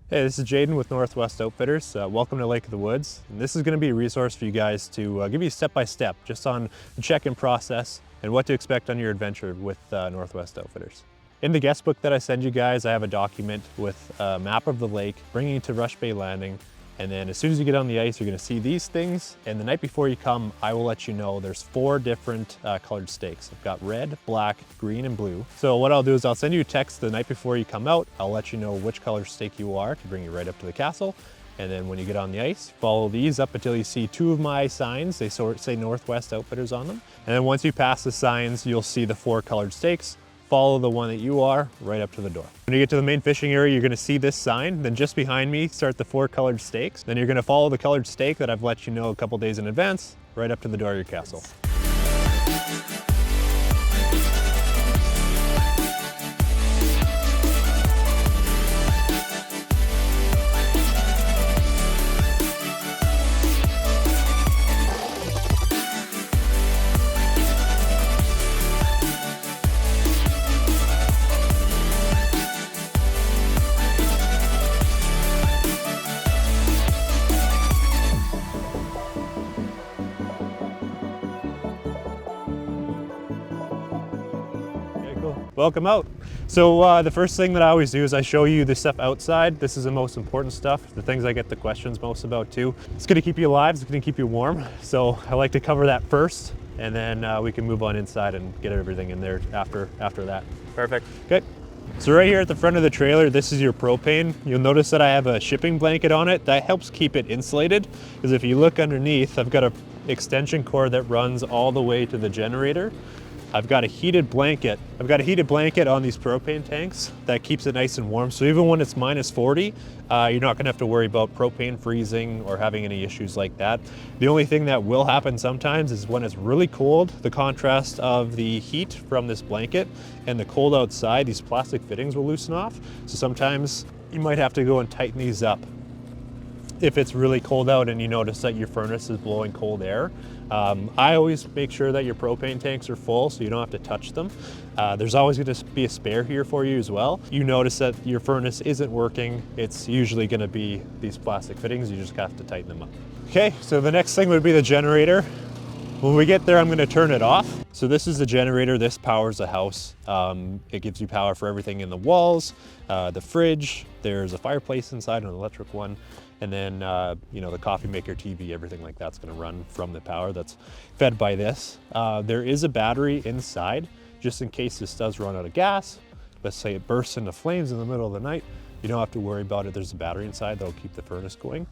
Hey, this is Jaden with Northwest Outfitters. Welcome to Lake of the Woods. And this is going to be a resource for you guys to give you step-by-step just on the check-in process and what to expect on your adventure with Northwest Outfitters. In the guest book that I send you guys, I have a document with a map of the lake, bringing you to Rush Bay Landing. And then as soon as you get on the ice, you're gonna see these things. And the night before you come, I will let you know there's 4 different colored stakes. I've got red, black, green, and blue. So what I'll do is I'll send you a text the night before you come out. I'll let you know which color stake you are to bring you right up to the castle. And then when you get on the ice, follow these up until you see 2 of my signs. They say Northwest Outfitters on them. And then once you pass the signs, you'll see the 4 colored stakes. Follow the one that you are right up to the door. When you get to the main fishing area, you're gonna see this sign. Then just behind me, start the 4 colored stakes. Then you're gonna follow the colored stake that I've let you know a couple days in advance, right up to the door of your castle. Welcome out. So the first thing that I always do is I show you the stuff outside. This is the most important stuff, the things I get the questions most about too. It's gonna keep you alive, it's gonna keep you warm. So I like to cover that first, and then we can move on inside and get everything in there after that. Perfect. Okay. So right here at the front of the trailer, this is your propane. You'll notice that I have a shipping blanket on it. That helps keep it insulated, because if you look underneath, I've got an extension cord that runs all the way to the generator. I've got a heated blanket. On these propane tanks that keeps it nice and warm. So even when it's -40, you're not gonna have to worry about propane freezing or having any issues like that. The only thing that will happen sometimes is when it's really cold, the contrast of the heat from this blanket and the cold outside, these plastic fittings will loosen off. So sometimes you might have to go and tighten these up. If it's really cold out and you notice that your furnace is blowing cold air, I always make sure that your propane tanks are full so you don't have to touch them. There's always going to be a spare here for you as well. You notice that your furnace isn't working, it's usually going to be these plastic fittings. You just have to tighten them up. Okay, so the next thing would be the generator. When we get there, I'm going to turn it off. So this is the generator. This powers the house. It gives you power for everything in the walls, the fridge. There's a fireplace inside, an electric one. And then, you know, the coffee maker, TV, everything like that's going to run from the power that's fed by this. There is a battery inside, just in case this does run out of gas. Let's say it bursts into flames in the middle of the night. You don't have to worry about it. There's a battery inside that'll keep the furnace going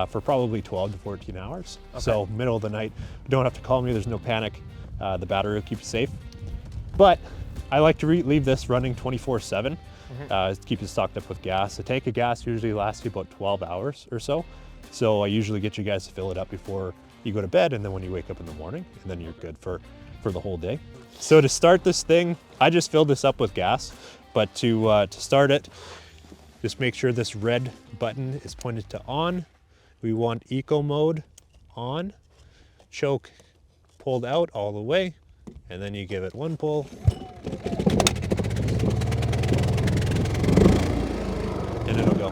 for probably 12 to 14 hours. Okay. So middle of the night, you don't have to call me. There's no panic. The battery will keep you safe. But I like to leave this running 24/7. Keep it stocked up with gas. A tank of gas usually lasts you about 12 hours or so. So I usually get you guys to fill it up before you go to bed, and then when you wake up in the morning, and then you're good for the whole day. So to start this thing, I just filled this up with gas, but to start it, just make sure this red button is pointed to on. We want eco mode on, choke pulled out all the way, and then you give it one pull. And it'll go.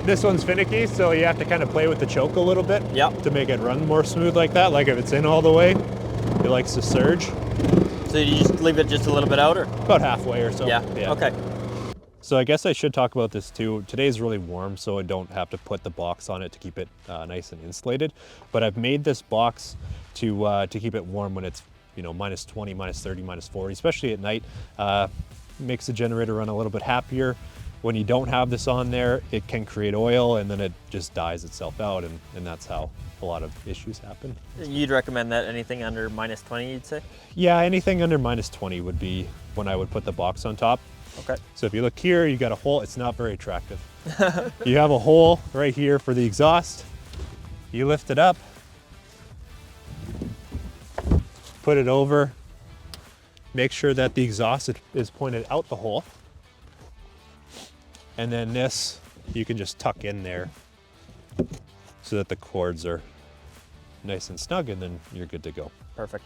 This one's finicky, so you have to kind of play with the choke a little bit. Yep. To make it run more smooth like that. Like if it's in all the way, it likes to surge. So you just leave it just a little bit out, or? About halfway or so. Yeah. Okay. So I guess I should talk about this too. Today's really warm, so I don't have to put the box on it to keep it nice and insulated. But I've made this box to keep it warm when it's, you know, -20, -30, -40, especially at night. Makes the generator run a little bit happier. When you don't have this on there, it can create oil and then it just dies itself out, and that's how a lot of issues happen. You'd recommend that anything under -20, you'd say? Yeah, anything under -20 would be when I would put the box on top. Okay. So if you look here, you got a hole. It's not very attractive. You have a hole right here for the exhaust. You lift it up, put it over, make sure that the exhaust is pointed out the hole. And then this, you can just tuck in there so that the cords are nice and snug, and then you're good to go. Perfect.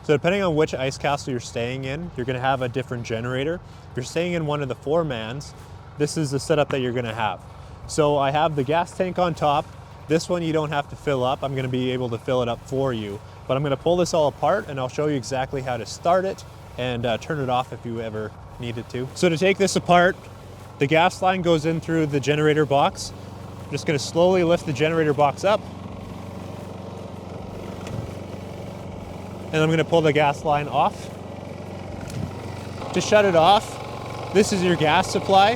So depending on which ice castle you're staying in, you're gonna have a different generator. If you're staying in one of the 4-mans, this is the setup that you're gonna have. So I have the gas tank on top. This one you don't have to fill up. I'm gonna be able to fill it up for you. But I'm gonna pull this all apart and I'll show you exactly how to start it and turn it off if you ever needed to. So to take this apart, the gas line goes in through the generator box. I'm just gonna slowly lift the generator box up. And I'm gonna pull the gas line off. To shut it off, this is your gas supply.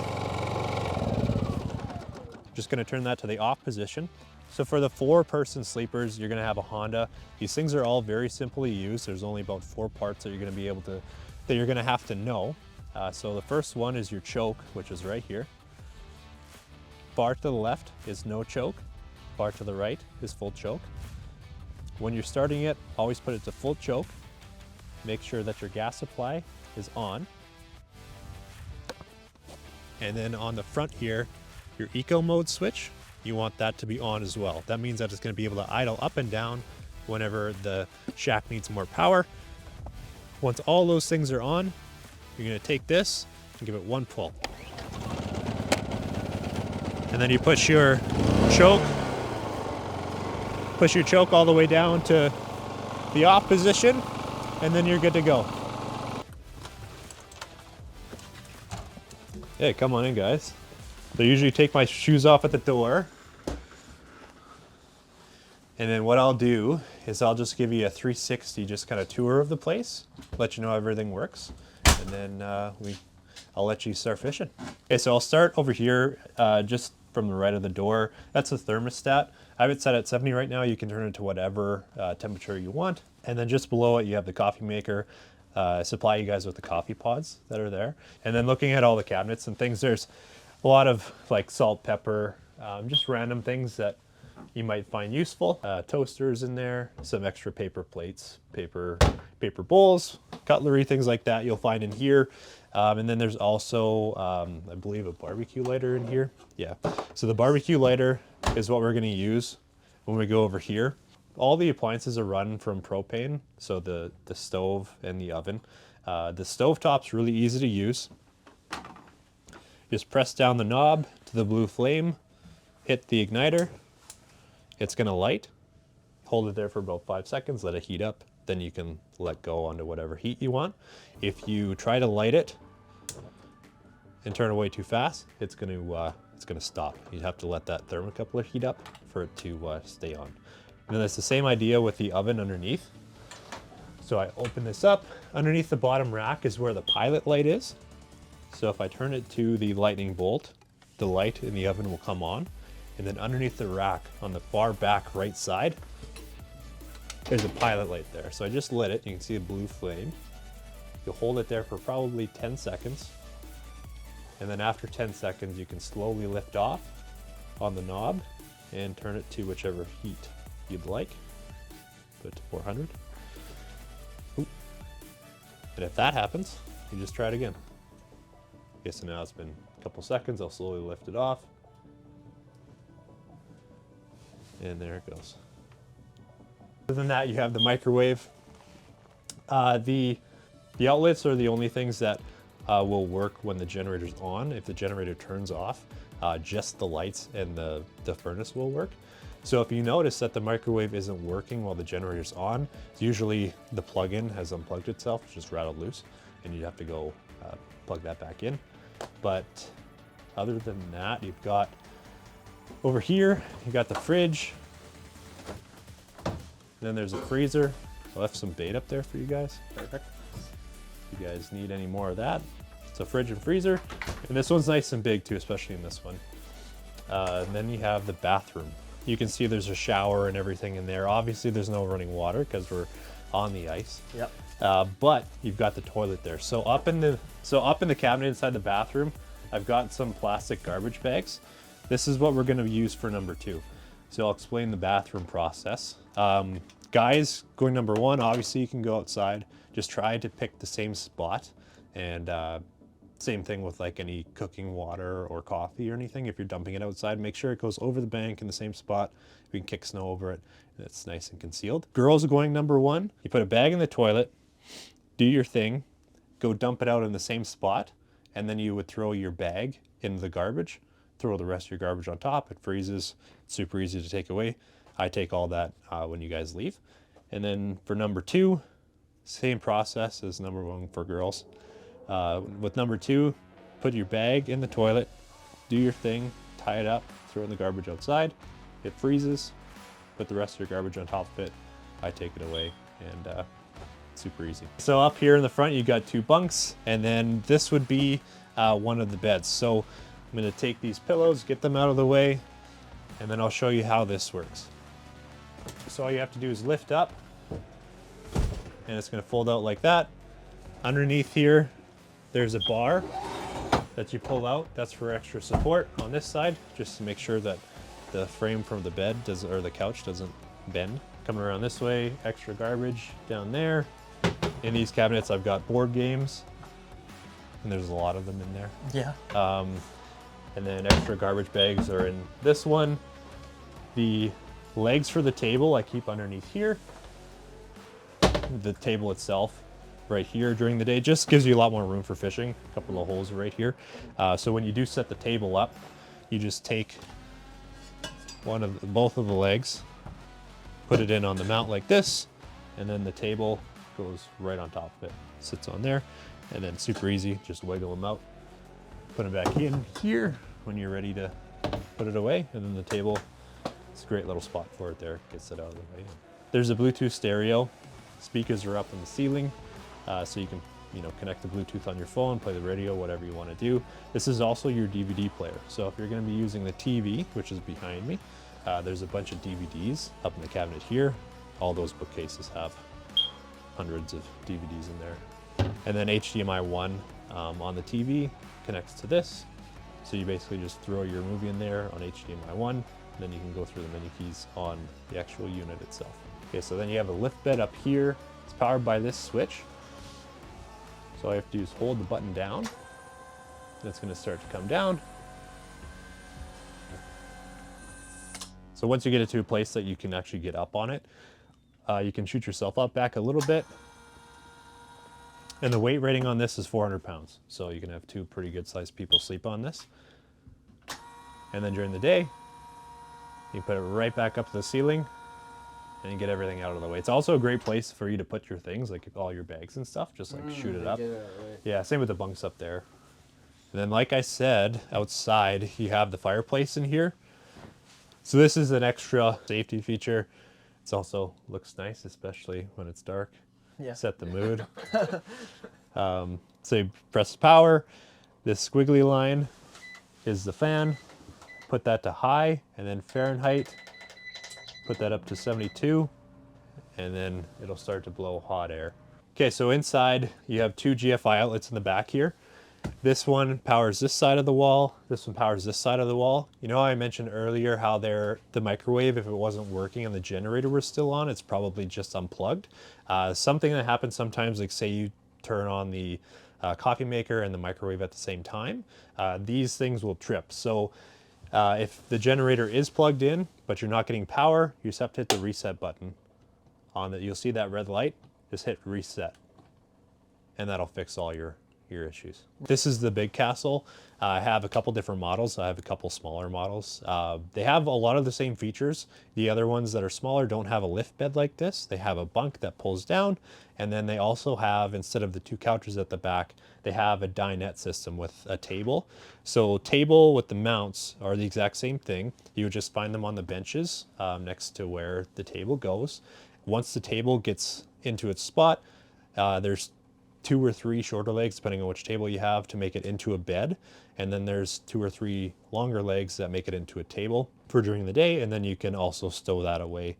Just gonna turn that to the off position. So for the 4-person sleepers, you're gonna have a Honda. These things are all very simple to use. There's only about 4 parts that you're gonna be able to, that you're gonna have to know. So the first one is your choke, which is right here. Bar to the left is no choke. Bar to the right is full choke. When you're starting it, always put it to full choke. Make sure that your gas supply is on. And then on the front here, your eco mode switch, you want that to be on as well. That means that it's going to be able to idle up and down whenever the shack needs more power. Once all those things are on, you're going to take this and give it one pull. And then you push your choke all the way down to the off position, and then you're good to go. Hey, come on in, guys. So I usually take my shoes off at the door. And then what I'll do is I'll just give you a 360 just kind of tour of the place, let you know everything works, and then I'll let you start fishing. Okay, so I'll start over here just from the right of the door. That's the thermostat. I have it set at 70 right now. You can turn it to whatever temperature you want. And then just below it, you have the coffee maker. Supply you guys with the coffee pods that are there. And then looking at all the cabinets and things, there's a lot of like salt, pepper, just random things that you might find useful. Toasters in there, some extra paper plates, paper bowls, cutlery, things like that you'll find in here. And then there's also, I believe, a barbecue lighter in here. Yeah, so the barbecue lighter is what we're gonna use when we go over here. All the appliances are run from propane, so the stove and the oven. The stovetop's really easy to use. Just press down the knob to the blue flame, hit the igniter, it's gonna light. Hold it there for about 5 seconds, let it heat up, then you can let go onto whatever heat you want. If you try to light it and turn away too fast, it's gonna stop. You have to let that thermocoupler heat up for it to stay on. And then it's the same idea with the oven underneath. So I open this up. Underneath the bottom rack is where the pilot light is. So if I turn it to the lightning bolt, the light in the oven will come on. And then underneath the rack on the far back right side, there's a pilot light there. So I just lit it. You can see a blue flame. You'll hold it there for probably 10 seconds. And then after 10 seconds, you can slowly lift off on the knob and turn it to whichever heat you'd like. Put it to 400. Ooh. And if that happens, you just try it again. Okay, so now it's been a couple seconds. I'll slowly lift it off. And there it goes. Other than that, you have the microwave. The outlets are the only things that will work when the generator's on. If the generator turns off, just the lights and the furnace will work. So if you notice that the microwave isn't working while the generator's on, usually the plug-in has unplugged itself, it's just rattled loose, and you have to go plug that back in. But other than that, you've got over here, you got the fridge. Then there's a freezer. I left some bait up there for you guys. Perfect. If you guys need any more of that. It's a fridge and freezer. And this one's nice and big too, especially in this one. And then you have the bathroom. You can see there's a shower and everything in there. Obviously there's no running water because we're on the ice. Yep. But you've got the toilet there. So up in the cabinet inside the bathroom, I've got some plastic garbage bags. This is what we're going to use for number 2. So I'll explain the bathroom process. Guys, going number 1, obviously you can go outside. Just try to pick the same spot. And same thing with like any cooking water or coffee or anything. If you're dumping it outside, make sure it goes over the bank in the same spot. We can kick snow over it. And it's nice and concealed. Girls going number 1, you put a bag in the toilet, do your thing, go dump it out in the same spot, and then you would throw your bag into the garbage, throw the rest of your garbage on top. It freezes. It's super easy to take away. I take all that when you guys leave. And then for number 2, same process as number 1 for girls. With number 2, put your bag in the toilet, do your thing, tie it up, throw it in the garbage outside. It freezes, put the rest of your garbage on top of it. I take it away, and super easy. So up here in the front, you got 2 bunks, and then this would be one of the beds. So I'm gonna take these pillows, get them out of the way, and then I'll show you how this works. So all you have to do is lift up, and it's gonna fold out like that. Underneath here, there's a bar that you pull out. That's for extra support on this side, just to make sure that the frame from the bed or the couch doesn't bend. Coming around this way, extra garbage down there. In these cabinets, I've got board games, and there's a lot of them in there. Yeah. And then extra garbage bags are in this one. The legs for the table I keep underneath here. The table itself right here during the day just gives you a lot more room for fishing. A couple of holes right here. So when you do set the table up, you just take both of the legs, put it in on the mount like this, and then the table goes right on top of it. Sits on there, and then super easy, just wiggle them out, put them back in here when you're ready to put it away, and then the table, it's a great little spot for it there, gets it out of the way. There's a Bluetooth stereo. Speakers are up in the ceiling, so you can connect the Bluetooth on your phone, play the radio, whatever you want to do. This is also your DVD player. So if you're going to be using the TV, which is behind me, there's a bunch of DVDs up in the cabinet here. All those bookcases have hundreds of DVDs in there. And then HDMI 1 on the TV connects to this. So you basically just throw your movie in there on HDMI 1, and then you can go through the menu keys on the actual unit itself. Okay, so then you have a lift bed up here. It's powered by this switch. So all you have to do is hold the button down. It's going to start to come down. So once you get it to a place that you can actually get up on it, you can shoot yourself up back a little bit. And the weight rating on this is 400 pounds. So you can have 2 pretty good sized people sleep on this. And then during the day, you put it right back up to the ceiling and you get everything out of the way. It's also a great place for you to put your things, like all your bags and stuff, just like shoot it up. Yeah, same with the bunks up there. And then like I said, outside you have the fireplace in here. So this is an extra safety feature. It also looks nice, especially when it's dark. Yeah. Set the mood. So you press power. This squiggly line is the fan. Put that to high, and then Fahrenheit. Put that up to 72, and then it'll start to blow hot air. Okay, so inside you have 2 GFI outlets in the back here. This one powers this side of the wall. This one powers this side of the wall. You know, I mentioned earlier how the microwave, if it wasn't working and the generator was still on, it's probably just unplugged. Something that happens sometimes, like say you turn on the coffee maker and the microwave at the same time, these things will trip. So if the generator is plugged in, but you're not getting power, you just have to hit the reset button. You'll see that red light, just hit reset. And that'll fix all your issues. This is the big castle. I have a couple different models. I have a couple smaller models. They have a lot of the same features. The other ones that are smaller don't have a lift bed like this. They have a bunk that pulls down, and then they also have, instead of the 2 couches at the back, they have a dinette system with a table. So table with the mounts are the exact same thing. You would just find them on the benches next to where the table goes. Once the table gets into its spot, there's 2 or 3 shorter legs, depending on which table you have, to make it into a bed. And then there's 2 or 3 longer legs that make it into a table for during the day. And then you can also stow that away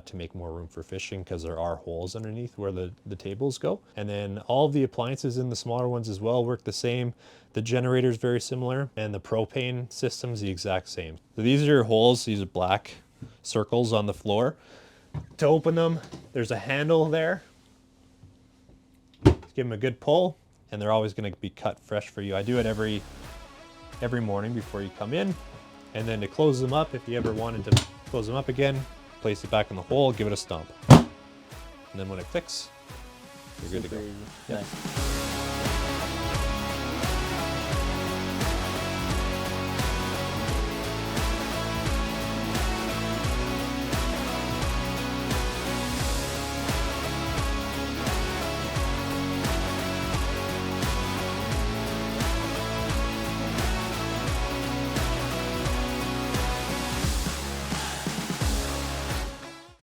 to make more room for fishing, because there are holes underneath where the tables go. And then all of the appliances in the smaller ones as well work the same. The generator is very similar, and the propane system's the exact same. So these are your holes. These are black circles on the floor. To open them, there's a handle there. Give them a good pull, and they're always going to be cut fresh for you. I do it every morning before you come in. And then to close them up, if you ever wanted to close them up again, place it back in the hole, give it a stomp. And then when it clicks, you're good to go. Nice.